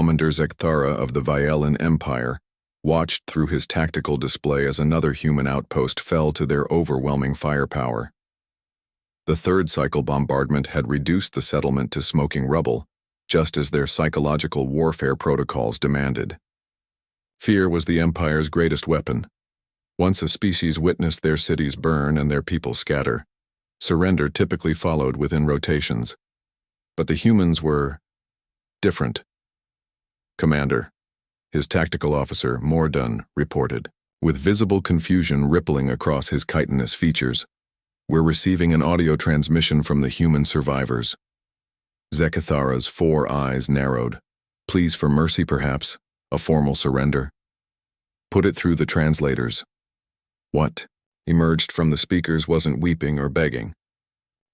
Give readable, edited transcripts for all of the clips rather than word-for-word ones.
Commander Zekthara of the Vyalan Empire watched through his tactical display as another human outpost fell to their overwhelming firepower. The third cycle bombardment had reduced the settlement to smoking rubble, just as their psychological warfare protocols demanded. Fear was the Empire's greatest weapon. Once a species witnessed their cities burn and their people scatter, surrender typically followed within rotations. But the humans were different. Commander, his tactical officer, Mordun, reported, with visible confusion rippling across his chitinous features. We're receiving an audio transmission from the human survivors. Zekthara's 4 eyes narrowed. Pleas for mercy, perhaps? A formal surrender? Put it through the translators. What emerged from the speakers wasn't weeping or begging.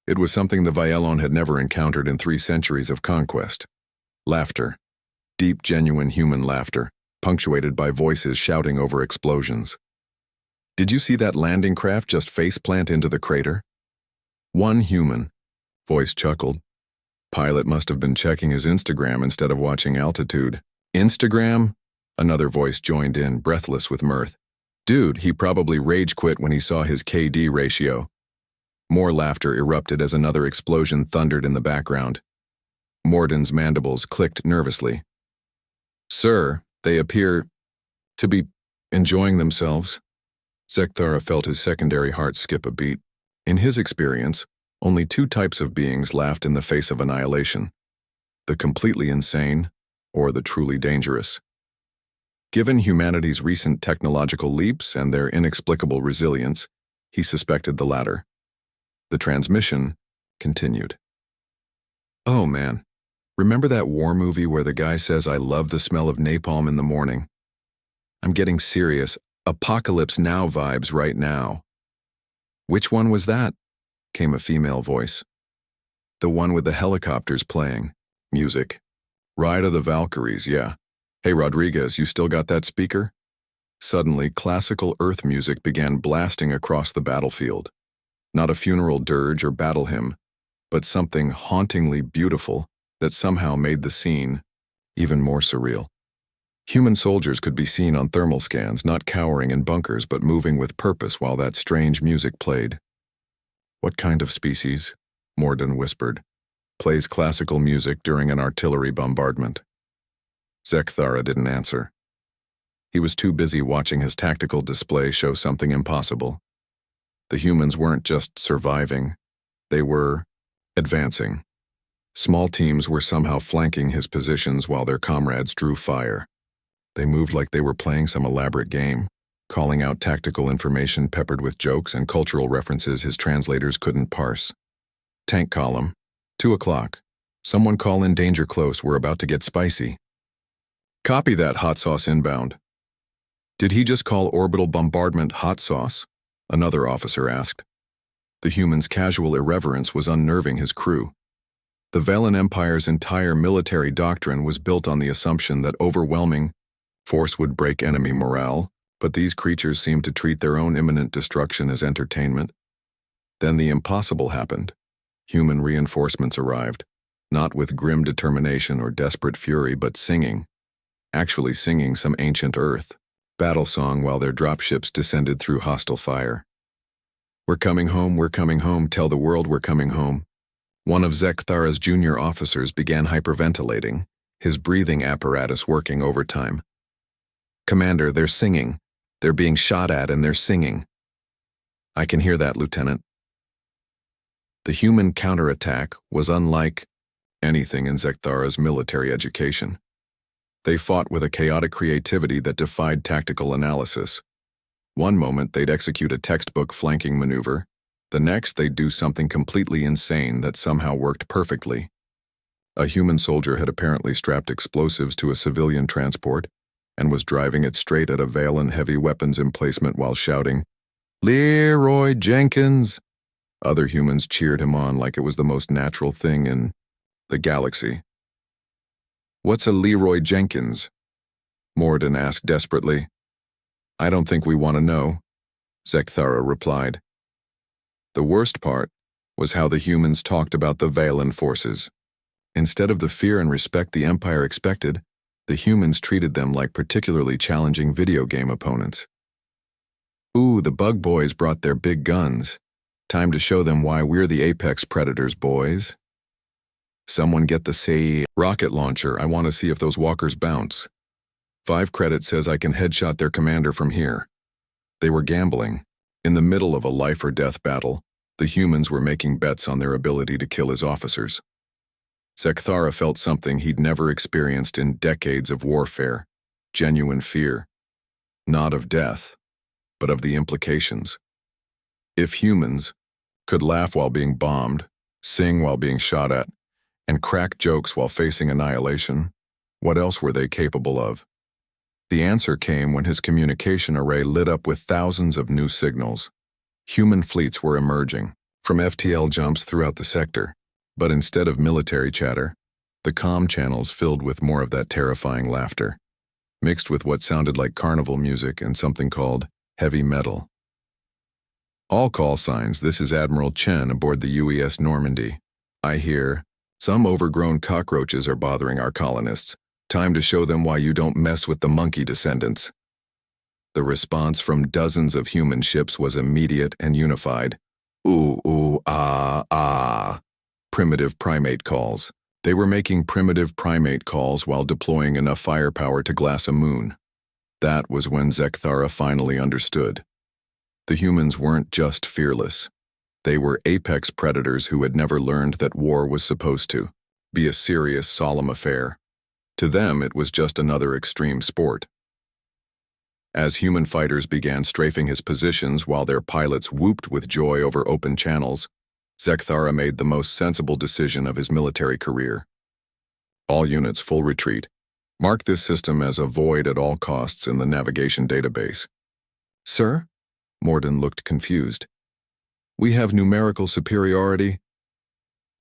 It was something the Vyalan had never encountered in 3 centuries of conquest. Laughter. Deep, genuine human laughter, punctuated by voices shouting over explosions. Did you see that landing craft just faceplant into the crater? One human, voice chuckled. Pilot must have been checking his Instagram instead of watching altitude. Instagram? Another voice joined in, breathless with mirth. Dude, he probably rage quit when he saw his KD ratio. More laughter erupted as another explosion thundered in the background. Mordun's mandibles clicked nervously. Sir, they appear to be enjoying themselves. Zekthara felt his secondary heart skip a beat. In his experience, only 2 types of beings laughed in the face of annihilation: the completely insane or the truly dangerous. Given humanity's recent technological leaps and their inexplicable resilience, he suspected the latter. The transmission continued. Oh man, remember that war movie where the guy says, "I love the smell of napalm in the morning"? I'm getting serious, Apocalypse Now vibes right now. Which one was that? Came a female voice. The one with the helicopters playing. Music. Ride of the Valkyries, yeah. Hey Rodriguez, you still got that speaker? Suddenly, classical earth music began blasting across the battlefield. Not a funeral dirge or battle hymn, but something hauntingly beautiful that somehow made the scene even more surreal. Human soldiers could be seen on thermal scans, not cowering in bunkers, but moving with purpose while that strange music played. What kind of species? Mordun whispered. Plays classical music during an artillery bombardment. Zekthara didn't answer. He was too busy watching his tactical display show something impossible. The humans weren't just surviving, they were advancing. Small teams were somehow flanking his positions while their comrades drew fire. They moved like they were playing some elaborate game, calling out tactical information peppered with jokes and cultural references his translators couldn't parse. Tank column, 2 o'clock. Someone call in danger close, we're about to get spicy. Copy that, hot sauce inbound. Did he just call orbital bombardment hot sauce? Another officer asked. The human's casual irreverence was unnerving his crew. The Vyalan Empire's entire military doctrine was built on the assumption that overwhelming force would break enemy morale, but these creatures seemed to treat their own imminent destruction as entertainment. Then the impossible happened. Human reinforcements arrived, not with grim determination or desperate fury, but singing. Actually singing some ancient Earth battle song while their dropships descended through hostile fire. We're coming home, tell the world we're coming home. One of Zekthara's junior officers began hyperventilating, his breathing apparatus working overtime. Commander, they're singing. They're being shot at and they're singing. I can hear that, Lieutenant. The human counterattack was unlike anything in Zekthara's military education. They fought with a chaotic creativity that defied tactical analysis. One moment they'd execute a textbook flanking maneuver, the next they'd do something completely insane that somehow worked perfectly. A human soldier had apparently strapped explosives to a civilian transport and was driving it straight at a Vyalan heavy weapons emplacement while shouting, "Leroy Jenkins!" Other humans cheered him on like it was the most natural thing in the galaxy. What's a Leroy Jenkins? Mordun asked desperately. I don't think we want to know, Zekthara replied. The worst part was how the humans talked about the Vyalan forces. Instead of the fear and respect the Empire expected, The humans treated them like particularly challenging video game opponents. Ooh, the bug boys brought their big guns. Time to show them why we're the apex predators, boys. Someone get the rocket launcher. I want to see if those walkers bounce. 5 credit says I can headshot their commander from here. They were gambling. In the middle of a life or death battle, the humans were making bets on their ability to kill his officers. Zekthara felt something he'd never experienced in decades of warfare, genuine fear. Not of death, but of the implications. If humans could laugh while being bombed, sing while being shot at, and crack jokes while facing annihilation, what else were they capable of? The answer came when his communication array lit up with thousands of new signals. Human fleets were emerging from FTL jumps throughout the sector, but instead of military chatter, the comm channels filled with more of that terrifying laughter, mixed with what sounded like carnival music and something called heavy metal. All call signs, this is Admiral Chen aboard the UES Normandy. I hear, some overgrown cockroaches are bothering our colonists. Time to show them why you don't mess with the monkey descendants. The response from dozens of human ships was immediate and unified. Ooh, ooh, ah, ah. Primitive primate calls. They were making primitive primate calls while deploying enough firepower to glass a moon. That was when Zekthara finally understood. The humans weren't just fearless. They were apex predators who had never learned that war was supposed to be a serious, solemn affair. To them, it was just another extreme sport. As human fighters began strafing his positions while their pilots whooped with joy over open channels, Zekthara made the most sensible decision of his military career. All units full retreat. Mark this system as a void at all costs in the navigation database. Sir? Morden looked confused. We have numerical superiority.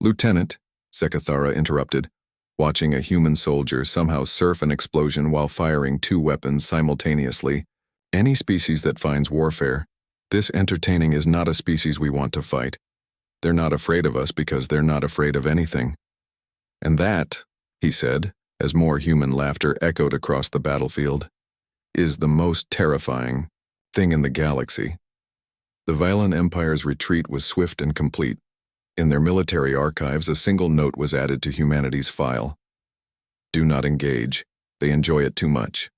Lieutenant, Zekthara interrupted, watching a human soldier somehow surf an explosion while firing 2 weapons simultaneously. Any species that finds warfare, this entertaining is not a species we want to fight. They're not afraid of us because they're not afraid of anything. And that, he said, as more human laughter echoed across the battlefield, is the most terrifying thing in the galaxy. The Violent Empire's retreat was swift and complete. In their military archives, a single note was added to humanity's file. Do not engage. They enjoy it too much.